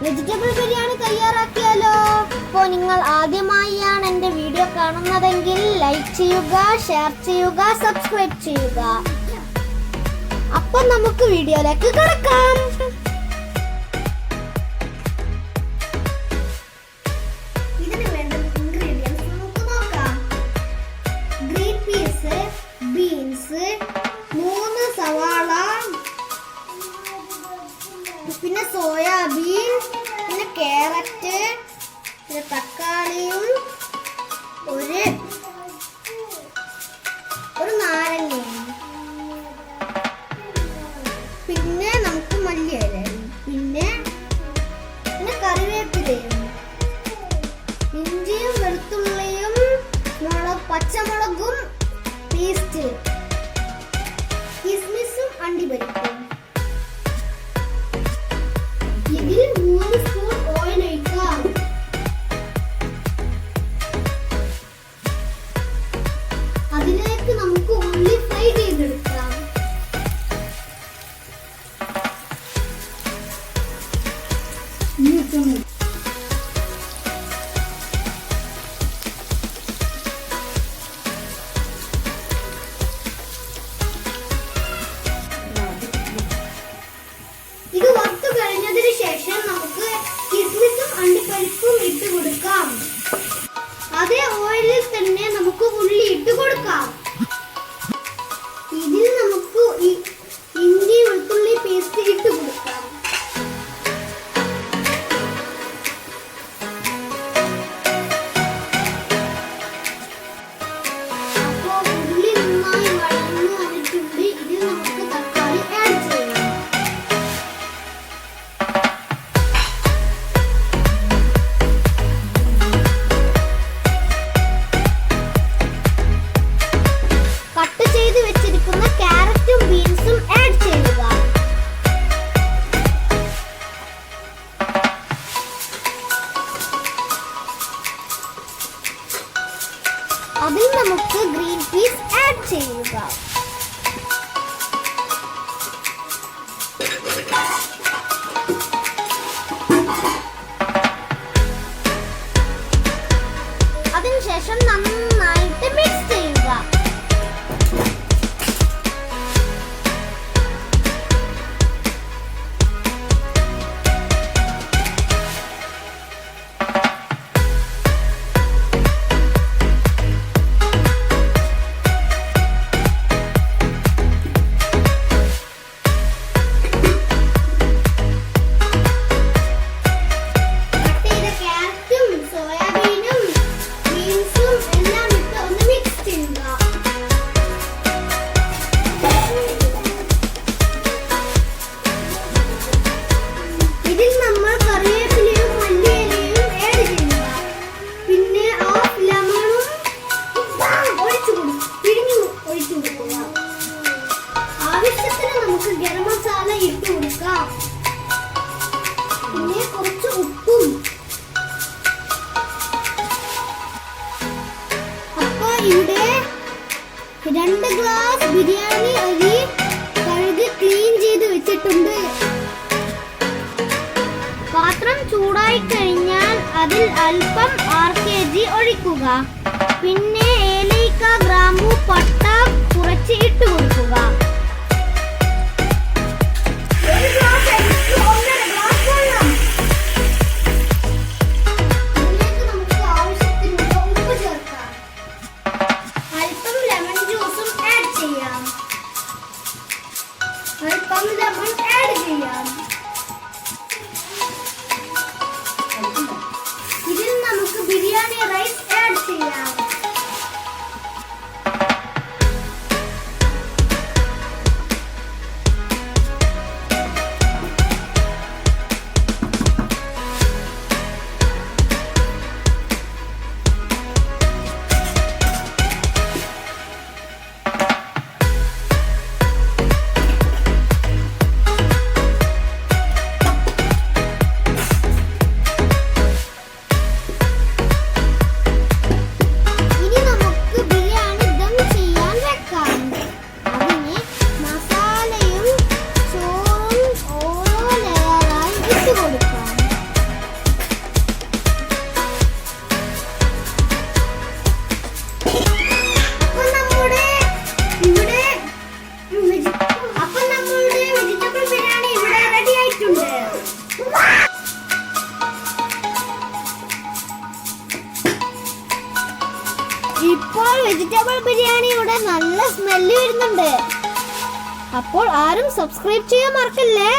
Vegetable biryani തയ്യാറാക്കിയാലോ? അപ്പോൾ നിങ്ങൾ ആദ്യമായാണ് എൻ്റെ വീഡിയോ കാണുന്നതെങ്കിൽ ലൈക്ക് ചെയ്യുക, ഷെയർ ചെയ്യുക, സബ്സ്ക്രൈബ് ചെയ്യുക. അപ്പോൾ നമുക്ക് വീഡിയോയിലേക്ക് കടക്കാം. ഇതിന് വേണ്ട ഇൻഗ്രീഡിയൻസ് നമുക്ക് നോക്കാം. ഗ്രീൻ പീസ്, ബീൻസ്, 3 സവാള, പിന്നെ സോയാബീൻ, പിന്നെ കാരറ്റ്, പിന്നെ തക്കാളിയും ഒരു നാരങ്ങയും, പിന്നെ നമുക്ക് മല്ലിയിലയും, പിന്നെ കറിവേപ്പിലയും, ഇഞ്ചിയും വെളുത്തുള്ളിയും പച്ചമുളകും പേസ്റ്റ്, കിസ്മിസും അണ്ടിപ്പരിപ്പും. ഇതിൽ 3 സ്പൂൺ ഓയിൽ ഒഴിക്കാം. അതിലേക്ക് നമുക്ക് ഉള്ളി ഫ്രൈ ചെയ്തെടുക്കാം. ഇത് വറുത്ത് കഴിഞ്ഞതിന് ശേഷം നമുക്ക് കിസ്മിസും അണ്ടിപ്പരിപ്പും ഇട്ട് കൊടുക്കാം. അതേ ഓയിലിൽ തന്നെ നമുക്ക് ഉള്ളി ഇട്ട് കൊടുക്കാം. ഇതിൽ നമുക്ക് ഇഞ്ചി വെളുത്തുള്ളി പേസ്റ്റ് ഇട്ട് കൊടുക്കാം. അപ്പോൾ ഉള്ളി നന്നായി വഴന്നു വന്നിട്ടുണ്ട്. ഇതിൽ നമുക്ക് തക്കാളി ആഡ് ചെയ്യാം. കട്ട് ചെയ്ത് വെച്ചിരിക്കുന്ന കാരറ്റും ബീൻസും ആഡ് ചെയ്യുക. അതിൽ നമുക്ക് ഗ്രീൻ പീസ് ആഡ് ചെയ്യുക. അതിനുശേഷം നന്നായിട്ട് മിക്സ് ചെയ്യുക. ആവശ്യത്തിന് നമുക്ക് ഗരം മസാല ഇട്ട് കൊടുക്കാം. പിന്നെ കുറച്ച് ഉപ്പും. അപ്പൊ ഇവിടെ 2 ഗ്ലാസ് ബിരിയാണി അരി കഴുകി ക്ലീൻ ചെയ്ത് വെച്ചിട്ടുണ്ട്. പാത്രം ചൂടായി കഴിഞ്ഞാൽ അതിൽ അല്പം RKG ഒഴിക്കുക. പിന്നെ ഏലക്ക, ഗ്രാമ്പു, പട്ട കുറച്ച് ഇട്ട് കൊടുക്കുക. ഇതിൽ നമുക്ക് ബിരിയാണി റൈസ് ആഡ് ചെയ്യാം. ഇപ്പോൾ വെജിറ്റബിൾ ബിരിയാണിയുടെ നല്ല സ്മെല്ല് വരുന്നുണ്ട്. അപ്പോൾ ആരും സബ്സ്ക്രൈബ് ചെയ്യാൻ മറക്കല്ലേ.